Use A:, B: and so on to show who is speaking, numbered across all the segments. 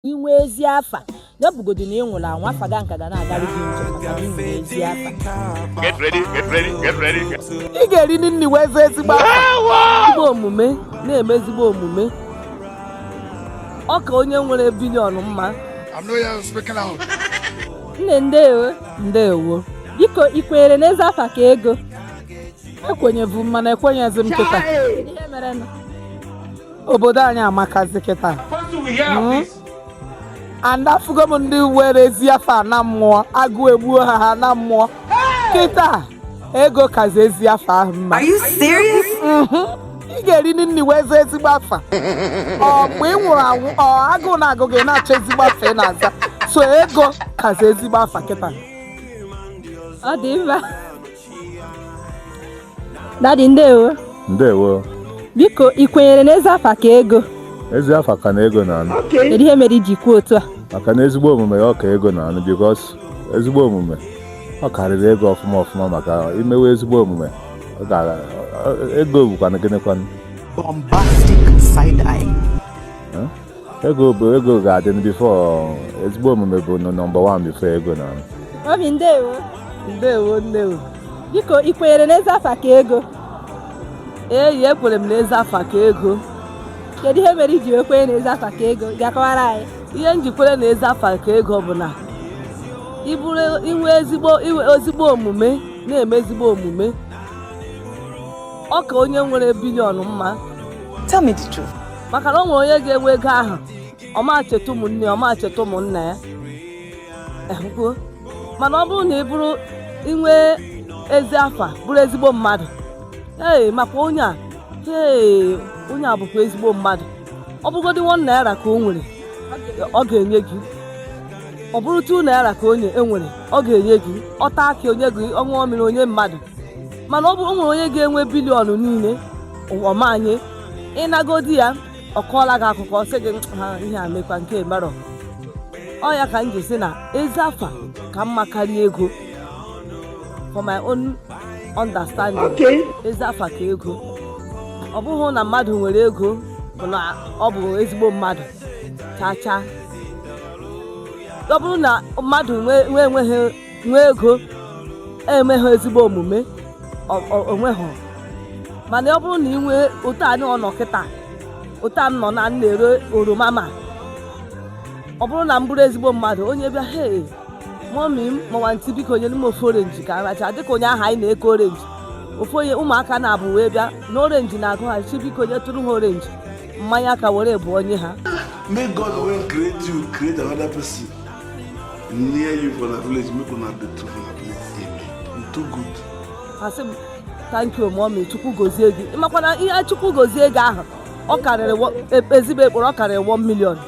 A: inwe ezi afa ya bugodo na enwere anwa afa ga nka ga na-agaru gị njem maka inwe ezi afa.
B: Get ready.
C: Ị ga-eri nri wee zaa ezigbo afa.
A: Ezigbo omume na-eme ezigbo omume. Ọ ka onye nwere bilion mma. Nne ndewo. Biko ikwenyere n'eze afa ka ego.
C: Ekwenyevu mana ekwenyezi m kịta.
A: Ihe mere na
C: Obodo anyị amakazi kịta. Andafugo m ndị were ezi afa na mmụọ, agụ egbuo ha na mmụọ. Kịta ego kazi ezi afa ahụ mma.
D: Are you serious?
C: Ị ga-eri nri wee zaa ezigbo afa. Ọ mgbe ị nwụrụ anwụ, ọ agụụ na-agụ gị na-achọ ezigbo afa ị na-aza. So ego kazi ezigbo afa kịta.
A: ọ dị mma. Daddy ndewo. Biko ikwenyere n'eze afa ka ego.
E: Ezi afa ka na ego na anụ.
A: Kedu ihe mere iji kwuo otu a?
E: Maka na ezigbo omume ya ọ ka ego na anụ because ezigbo omume ọ karịrị ego ọfụma maka imewe ezigbo omume ego bụkwa na gịnịkwanụ.
D: Bombastic side eye.
E: Ego ga-adị before ezigbo omume bụ number 1 before ego na anụ.
A: Obi ndewo. Biko ikwenyere n'eze afa ka ego.
C: Ekwere m n'eze afa ka ego.
A: Kedu ihe mere iji ekwenye n'eze afa ka ego? Gakọwara anyị.
C: Ihe njikwere n'eze afa ka ego bụ na inwe ezigbo omume na-eme ezigbo omume. Ọ ka onye nwere bilion mma.
D: Tell me the truth.
C: Maka na o nwere onye ga-enwe ego ahụ ọ ma cheta ụmụnne ọ ma cheta ụmụnna ya. Mana ọ bụrụ na ị bụrụ inwe ezi afa bụrụ ezigbo mmadụ, maka onye a bụkwa ezigbo mmadụ. Ọ bụgodị 1 naira ka o nwere ọ ga-enye gị. Ọ bụrụ 2 naira ka onye enwere ọ ga-enye gị. Ọta akị onye gị ọṅụọ mmiri onye mmadụ. Mana ọ bụrụ nwere onye ga-enwe bilion niile ọmanye ịnagodi ya ọ kọọla gị akụkọ sị gị ihe a mekwa nke merọ. Ọ ya ka m ji sị na ezi afa ka mma karịa ego. For my own understanding, ezi afa ka ego. Ọ bụghị na mmadụ nwere ego bụ na ọ bụ ezigbo mmadụ chacha. Ọ bụrụ na mmadụ nwee ego emeghị ezigbo omume onweghị. Mana ọ bụrụ na ị nwee otu anyị ọnọ kịta, otu a nọ na na-ere oroma ma ọ bụrụ na m bụrụ ezigbo mmadụ onye bịa mọmi m mawa ntị biko nyere m ofu orenji ka aracha dịka onye ahụ anyị na-eko orenji. Ofu onye ụmụaka na-abụ wee bịa na orenji na-agụghachi biko nye tụrụ ha orenji mmanya ka were bụ onye ha.
F: May God will create you, create another person near you for the village. Make una be true for the village. Amen. Too good.
C: Asị m thank you mọmi, Chukwu gozie gị. Ịmakwana ihe Chukwu gozie gị ahụ ọ karịrị ezigbo ekporo ọ karịrị 1 million.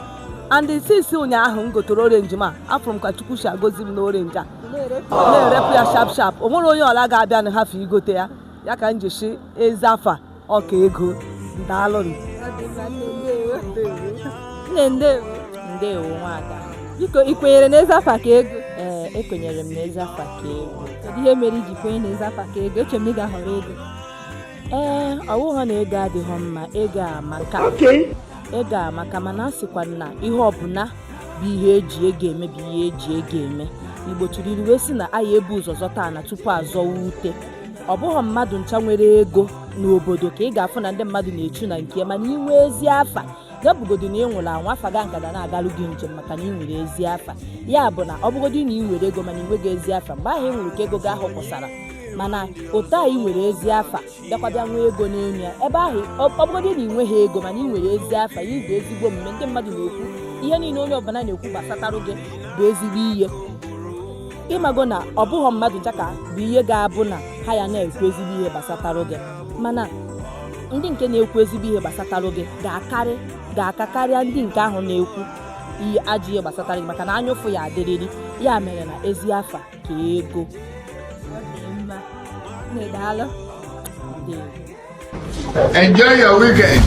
C: And since ụnyaahụ m gotere orenji ma afọ m ka Chukwu si agozi m n'orenji a na-erepụ ya sharp. O nwere onye ọla ga-abịa na hafe igote ya ka m jishi ezi afa ọka ego. Daalụ.
A: Nne ndewo nwada. Biko ikwenyere n'eze afa ka ego?
G: Ekwenyere m n'eze afa ka ego.
A: Kedu ihe mere iji kwenye n'eze afa ka ego? Eche m ị ga-ahọrọ ego.
G: Ọwụghọ na ego adịghị mma, ego amaka mana asịkwa na ihe ọbụla bụ ihe eji ego eme bụ ihe eji ego eme. Igbo tụrụ ilu wee sị na anyị ebu ụzọ zọta ana tupu azọwa ute. Ọ bụghị mmadụ ncha nwere ego n'obodo ka ị ga-afụ na ndị mmadụ na-echu na nke mana inwe ezi afa ya bụgodo na ị nwere anwa afa ga nkada na-agaru gị njem maka na ị nwere ezi afa. Ya bụ na ọ bụgodị na ị nwere ego mana ị nweghị ezi afa mgbe ahụ ị nwere ka ego gị ahụ kwụsara. Mana otu anyị nwere ezi afa bịakwa nwee ego n'elu ya ebe ahụ ọ bụgodị na ị nweghị ego mana ị nwere ezi afa ya bụ ezigbo omume. Ndị mmadụ na-ekwu ihe niile onye ọbụla na-ekwu gbasatarụ gị bụ ezigbo ihe. Ịmago na ọ bụghị mmadụ ncha ka bụ ihe ga-abụ na ha ya na-ekwu ezigbo ihe gbasatarụ gị, mana ndị nke na-ekwu ezigbo ihe gbasatarụ gị ga-aka karịa ndị nke ahụ na-ekwu ihe ajọ ihe gbasatara gị maka na anya ụfụ ya adịrịrị. Ya mere na ezi afa ka ego.
A: Daalụ.
B: Enjoy your weekend.